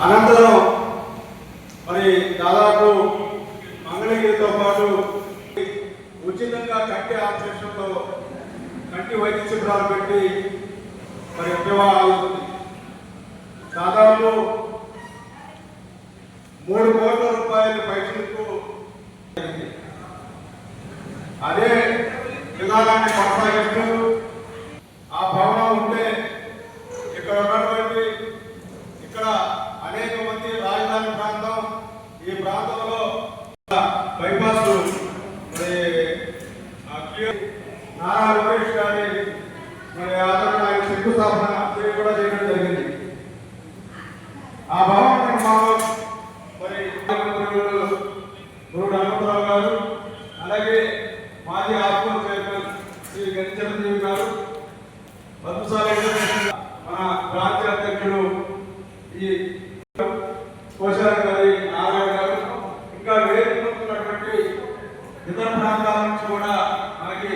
అనంతరం మరి దాదాపు మంగళగిరితో పాటు ఉచితంగా కంటి ఆపరేషన్లో కంటి వైద్య శిబిరాలు పెట్టి మరి ఉపయోగాలు దాదాపు 3 కోట్ల రూపాయల పైసలకు అదే విధానాన్ని కొనసాగిస్తూ ఆ భవనం ఉంటే ఇక్కడ ఉన్నటువంటి ఇక్కడ అనేక మంది రాజధాని ప్రాంతం ఈ ప్రాంతంలో బైపాస్ నారా లోకేష్ గారి మరి ఆదరణ ఆయన శంకుస్థాపన కూడా చేయడం జరిగింది. ఆ భవన నిర్మాణం మరి గురుడు హనుమంతరావు గారు, అలాగే మాజీ ఆత్మ చైర్మన్ శ్రీ చిరంజీవి గారు, పద్మశాలి మన ప్రాంతీయ అధ్యక్షుడు ఈ కోశాల గారి నారాయణ గారు, ఇంకా వేరున్నటువంటి ఇతర ప్రాంతాల నుంచి కూడా మనకి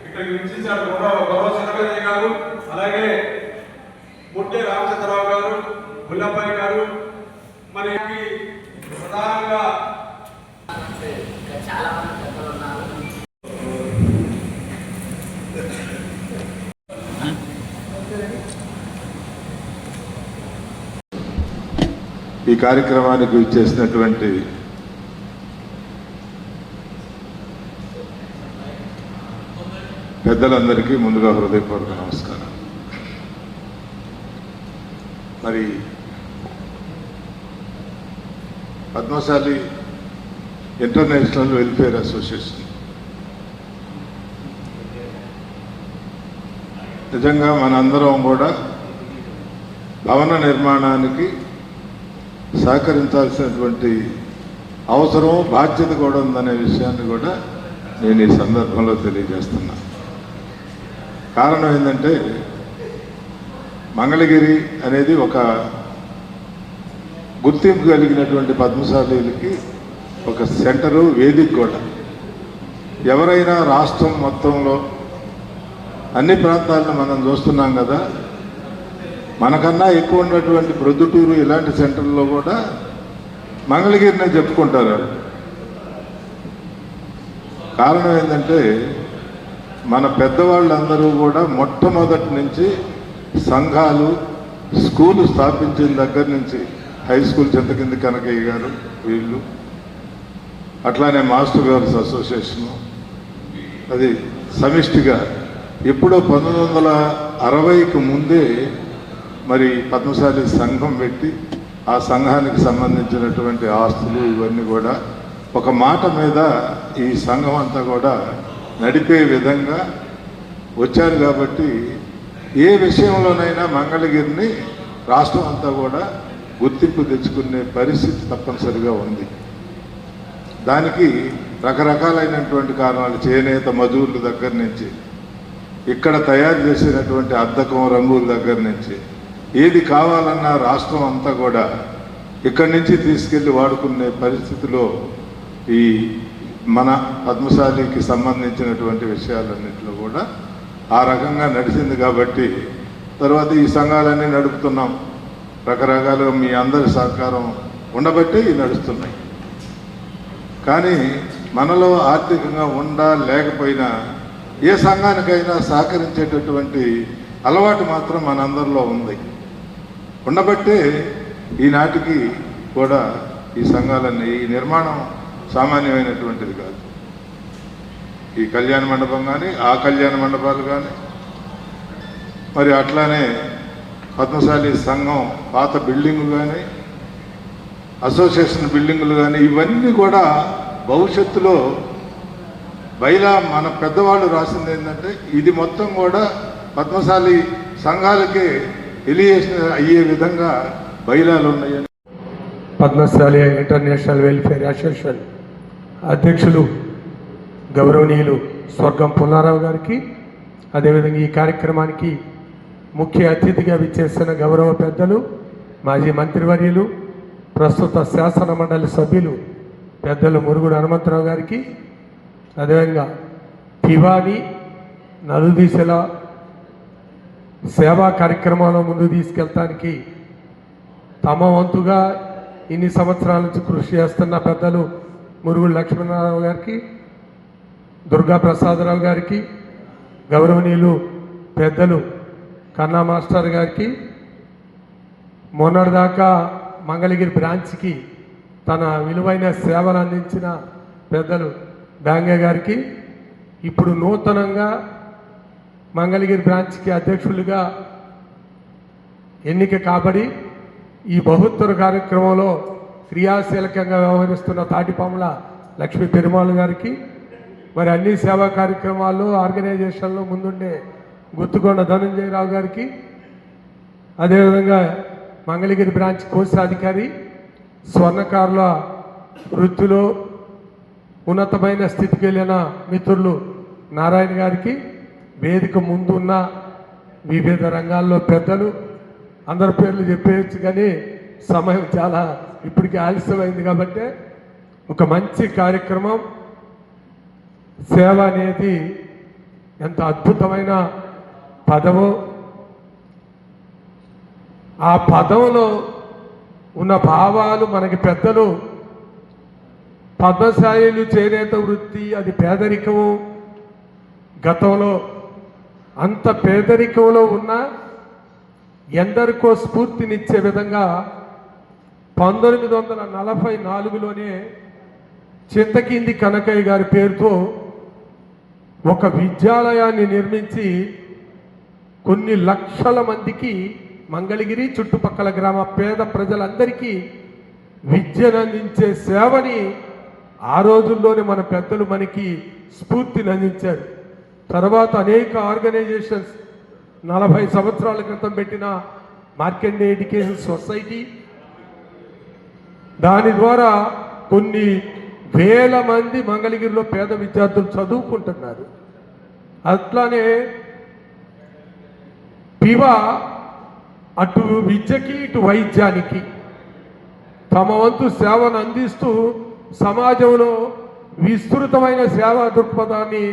ఇక్కడికి విచ్చేశారు. గౌరవ చంద్రబాబు గారు, అలాగే ముట్టే రామచంద్రరావు గారు, ముల్లపల్లి గారు, మరి ప్రధానంగా చాలా మంది పెద్దలు ఉన్నారు. ఈ కార్యక్రమానికి ఇచ్చేసినటువంటి పెద్దలందరికీ ముందుగా హృదయపూర్వక నమస్కారం. మరి పద్మశాలి ఇంటర్నేషనల్ వెల్ఫేర్ అసోసియేషన్ నిజంగా మనందరం కూడా భవన నిర్మాణానికి సహకరించాల్సినటువంటి అవసరం, బాధ్యత కూడా ఉందనే విషయాన్ని కూడా నేను ఈ సందర్భంలో తెలియజేస్తున్నా. కారణం ఏంటంటే మంగళగిరి అనేది ఒక గుర్తింపు కలిగినటువంటి పద్మశాలీలకి ఒక సెంటరు, వేదిక కూడా. ఎవరైనా రాష్ట్రం మొత్తంలో అన్ని ప్రాంతాలను మనం చూస్తున్నాం కదా, మనకన్నా ఎక్కువ ఉన్నటువంటి ప్రొద్దుటూరు ఇలాంటి సెంటర్లో కూడా మంగళగిరినే చెప్పుకుంటారు. కారణం ఏంటంటే మన పెద్దవాళ్ళందరూ కూడా మొట్టమొదటి నుంచి సంఘాలు, స్కూలు స్థాపించిన దగ్గర నుంచి హై స్కూల్ చింతకింది కనకయ్య గారు, వీళ్ళు అట్లానే మాస్టర్ గార్స్ అసోసియేషను, అది సమిష్టిగా ఎప్పుడో 1960కి ముందే మరి పద్మశాలి సంఘం పెట్టి ఆ సంఘానికి సంబంధించినటువంటి ఆస్తులు ఇవన్నీ కూడా ఒక మాట మీద ఈ సంఘం అంతా కూడా నడిపే విధంగా వచ్చారు. కాబట్టి ఏ విషయంలోనైనా మంగళగిరిని రాష్ట్రం అంతా కూడా గుర్తింపు తెచ్చుకునే పరిస్థితి తప్పనిసరిగా ఉంది. దానికి రకరకాలైనటువంటి కారణాలు, చేనేత మజూర్ల దగ్గర నుంచి, ఇక్కడ తయారు చేసినటువంటి అద్దకం రంగుల దగ్గర నుంచి, ఏది కావాలన్నా రాష్ట్రం అంతా కూడా ఇక్కడి నుంచి తీసుకెళ్ళి వాడుకునే పరిస్థితిలో ఈ మన పద్మశాలికి సంబంధించినటువంటి విషయాలన్నింటిలో కూడా ఆ రకంగా నడిచింది. కాబట్టి తర్వాత ఈ సంఘాలన్నీ నడుపుతున్నాం. రకరకాలుగా మీ అందరి సహకారం ఉండబట్టే ఇవి నడుస్తున్నాయి. కానీ మనలో ఆర్థికంగా లేకపోయినా ఏ సంఘానికైనా సహకరించేటటువంటి అలవాటు మాత్రం మనందరిలో ఉంది. ఉండబట్టే ఈనాటికి కూడా ఈ సంఘాలన్నీ, ఈ నిర్మాణం సామాన్యమైనటువంటిది కాదు. ఈ కళ్యాణ మండపం కానీ, ఆ కళ్యాణ మండపాలు కానీ, మరి అట్లానే పద్మశాలి సంఘం పాత బిల్డింగులు కానీ, అసోసియేషన్ బిల్డింగులు కానీ, ఇవన్నీ కూడా భవిష్యత్తులో బైలా మన పెద్దవాళ్ళు రాసింది ఏంటంటే ఇది మొత్తం కూడా పద్మశాలి సంఘాలకే ఎలియేషన్ అయ్యే విధంగా బైలాలు ఉన్నాయని పద్మశాలి ఇంటర్నేషనల్ వెల్ఫేర్ అసోసియేషన్ అధ్యక్షులు గౌరవనీయులు స్వర్గం పుల్లారావు గారికి, అదేవిధంగా ఈ కార్యక్రమానికి ముఖ్య అతిథిగా విచ్చేసిన గౌరవ పెద్దలు, మాజీ మంత్రివర్యులు, ప్రస్తుత శాసన మండలి సభ్యులు పెద్దలు మురుగుడు హనుమంతరావు గారికి, అదేవిధంగా భివానీ నలుదిశల సేవా కార్యక్రమాలను ముందుకు తీసుకెళ్తానికి తమ వంతుగా ఇన్ని సంవత్సరాల నుంచి కృషి చేస్తున్న పెద్దలు మురుగుడు లక్ష్మణరావు గారికి, దుర్గా ప్రసాదరావు గారికి, గౌరవనీయులు పెద్దలు కన్నా మాస్టర్ గారికి, మొన్నటిదాకా మంగళగిరి బ్రాంచ్కి తన విలువైన సేవలు అందించిన పెద్దలు బ్యాంగే గారికి, ఇప్పుడు నూతనంగా మంగళగిరి బ్రాంచ్కి అధ్యక్షులుగా ఎన్నిక కాబడి ఈ బహుత్తర కార్యక్రమంలో క్రియాశీలకంగా వ్యవహరిస్తున్న తాటిపాముల లక్ష్మీ పెరుమాళ్ గారికి, మరి అన్ని సేవా కార్యక్రమాల్లో ఆర్గనైజేషన్లో ముందుండే గుత్తుకొండ ధనంజయరావు గారికి, అదేవిధంగా మంగళగిరి బ్రాంచ్ కోశాధికారి స్వర్ణకారుల వృత్తిలో ఉన్నతమైన స్థితికి వెళ్ళిన మిత్రులు నారాయణ గారికి, వేదిక ముందున్న వివిధ రంగాల్లో పెద్దలు, అందరి పేర్లు చెప్పేయచ్చు కానీ సమయం చాలా ఇప్పటికీ ఆలస్యమైంది కాబట్టి ఒక మంచి కార్యక్రమం. సేవ అనేది ఎంత అద్భుతమైన పదమో, ఆ పదంలో ఉన్న భావాలు మనకి పెద్దలు పద్మశాలీలు చేనేత వృత్తి అది పేదరికము, గతంలో అంత పేదరికంలో ఉన్న ఎందరికో స్ఫూర్తినిచ్చే విధంగా 1944లోనే చింతకింది కనకయ్య గారి పేరుతో ఒక విద్యాలయాన్ని నిర్మించి కొన్ని లక్షల మందికి మంగళగిరి చుట్టుపక్కల గ్రామ పేద ప్రజలందరికీ విద్యను అందించే సేవని ఆ రోజుల్లోనే మన పెద్దలు మనకి స్ఫూర్తిని అందించారు. తర్వాత అనేక ఆర్గనైజేషన్స్ 40 సంవత్సరాల క్రితం పెట్టిన మార్కెండే ఎడ్యుకేషన్ సొసైటీ, దాని ద్వారా కొన్ని వేల మంది మంగళగిరిలో పేద విద్యార్థులు చదువుకుంటున్నారు. అట్లానే పివా అటు విద్యకి ఇటు వైద్యానికి తమ వంతు సేవను అందిస్తూ సమాజంలో విస్తృతమైన సేవా దృక్పథాన్ని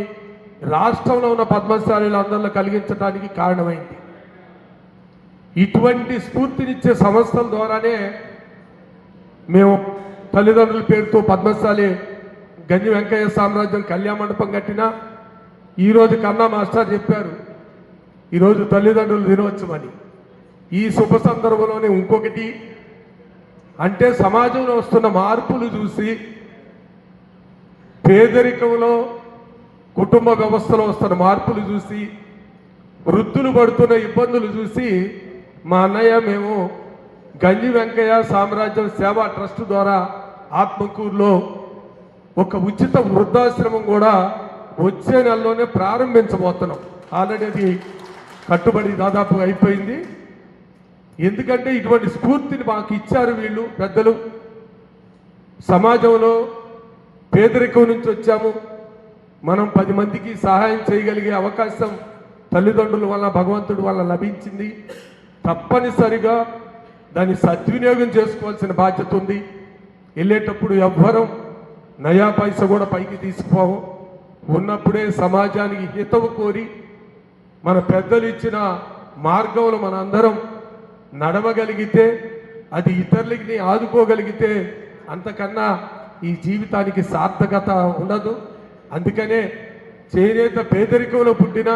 రాష్ట్రంలో ఉన్న పద్మశాలీలు అందరిలో కలిగించడానికి కారణమైంది. ఇటువంటి స్ఫూర్తినిచ్చే సంస్థల ద్వారానే మేము తల్లిదండ్రుల పేరుతో పద్మశాలి గంజి వెంకయ్య సామ్రాజ్యం కళ్యాణ మండపం కట్టినా, ఈరోజు కన్నా మాస్టర్ చెప్పారు ఈరోజు తల్లిదండ్రులు దినోత్సవమని. ఈ శుభ సందర్భంలోనే ఇంకొకటి అంటే సమాజంలో వస్తున్న మార్పులు చూసి, పేదరికంలో కుటుంబ వ్యవస్థలో వస్తున్న మార్పులు చూసి, వృద్ధులు పడుతున్న ఇబ్బందులు చూసి మా అన్నయ్య మేము గంజి వెంకయ్య సామ్రాజ్యం సేవా ట్రస్ట్ ద్వారా ఆత్మకూరులో ఒక ఉచిత వృద్ధాశ్రమం కూడా వచ్చే నెలలోనే ప్రారంభించబోతున్నాం. ఆల్రెడీ అది కట్టుబడి దాదాపు అయిపోయింది. ఎందుకంటే ఇటువంటి స్ఫూర్తిని మాకు ఇచ్చారు వీళ్ళు పెద్దలు. సమాజంలో పేదరికం నుంచి వచ్చాము, మనం 10 మందికి సహాయం చేయగలిగే అవకాశం తల్లిదండ్రుల వల్ల భగవంతుడి వల్ల లభించింది. తప్పనిసరిగా దాన్ని సద్వినియోగం చేసుకోవాల్సిన బాధ్యత ఉంది. వెళ్ళేటప్పుడు ఎవ్వరం నయా పైసా కూడా పైకి తీసుకుపోము. ఉన్నప్పుడే సమాజానికి హితవు కోరి మన పెద్దలు ఇచ్చిన మార్గంలో మన అందరం నడవగలిగితే, అది ఇతరులకి ఆదుకోగలిగితే అంతకన్నా ఈ జీవితానికి సార్థకత ఉండదు. అందుకనే చేనేత పేదరికంలో పుట్టిన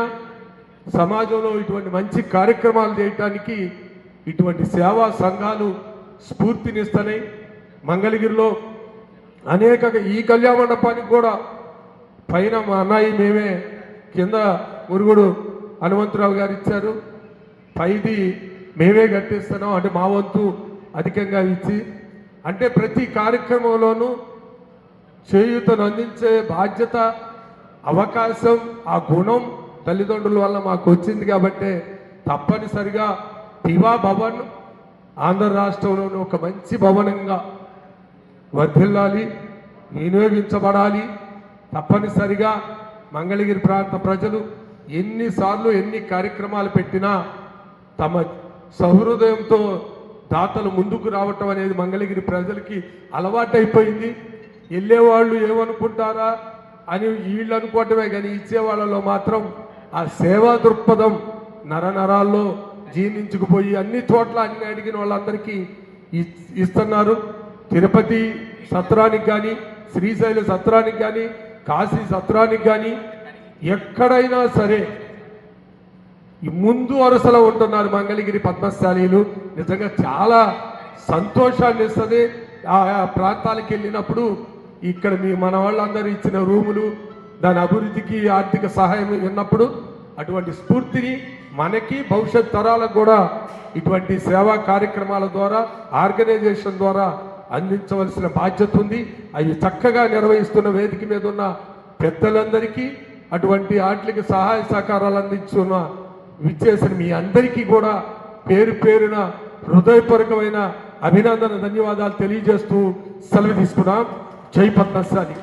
సమాజంలో ఇటువంటి మంచి కార్యక్రమాలు చేయటానికి ఇటువంటి సేవా సంఘాలు స్ఫూర్తినిస్తున్నాయి. మంగళగిరిలో అనేక ఈ కళ్యాణ మండపానికి కూడా పైన మా అన్నయ్య మేమే, కింద మురుగుడు హనుమంతరావు గారు ఇచ్చారు, పైది మేమే కట్టిస్తున్నాం. అంటే మా వంతు అధికంగా ఇచ్చి, అంటే ప్రతి కార్యక్రమంలోనూ చేయూతను అందించే బాధ్యత, అవకాశం, ఆ గుణం తల్లిదండ్రుల వల్ల మాకు వచ్చింది. కాబట్టి తప్పనిసరిగా పివా భవన్ ఆంధ్ర రాష్ట్రంలోని ఒక మంచి భవనంగా వర్ధిల్లాలి, వినియోగించబడాలి. తప్పనిసరిగా మంగళగిరి ప్రాంత ప్రజలు ఎన్నిసార్లు ఎన్ని కార్యక్రమాలు పెట్టినా తమ సహృదయంతో దాతలు ముందుకు రావటం అనేది మంగళగిరి ప్రజలకి అలవాటైపోయింది. వెళ్ళేవాళ్ళు ఏమనుకుంటారా అని వీళ్ళు అనుకోవటమే కానీ ఇచ్చేవాళ్ళలో మాత్రం ఆ సేవా దృక్పథం నరనరాల్లో జీర్ణించుకుపోయి అన్ని చోట్ల అన్ని అడిగిన వాళ్ళందరికీ ఇస్తున్నారు. తిరుపతి సత్రానికి కానీ, శ్రీశైల సత్రానికి కానీ, కాశీ సత్రానికి కానీ ఎక్కడైనా సరే ఈ ముందు వరుసలో ఉంటున్నారు మంగళగిరి పద్మశాలీలు. నిజంగా చాలా సంతోషాన్ని ఇస్తుంది. ఆ ప్రాంతాలకు వెళ్ళినప్పుడు ఇక్కడ మన వాళ్ళందరూ ఇచ్చిన రూములు, దాని అభివృద్ధికి ఆర్థిక సహాయం విన్నప్పుడు అటువంటి స్ఫూర్తిని మనకి భవిష్యత్ తరాలకు కూడా ఇటువంటి సేవా కార్యక్రమాల ద్వారా, ఆర్గనైజేషన్ ద్వారా అందించవలసిన బాధ్యత ఉంది. అవి చక్కగా నిర్వహిస్తున్న వేదిక మీద ఉన్న పెద్దలందరికీ, అటువంటి వాటికి సహాయ సహకారాలు అందించున్న విచ్చేసిన మీ అందరికీ కూడా పేరు పేరున హృదయపూర్వకమైన అభినందన, ధన్యవాదాలు తెలియజేస్తూ సెలవు తీసుకున్నాం. జై పద్మశాలి.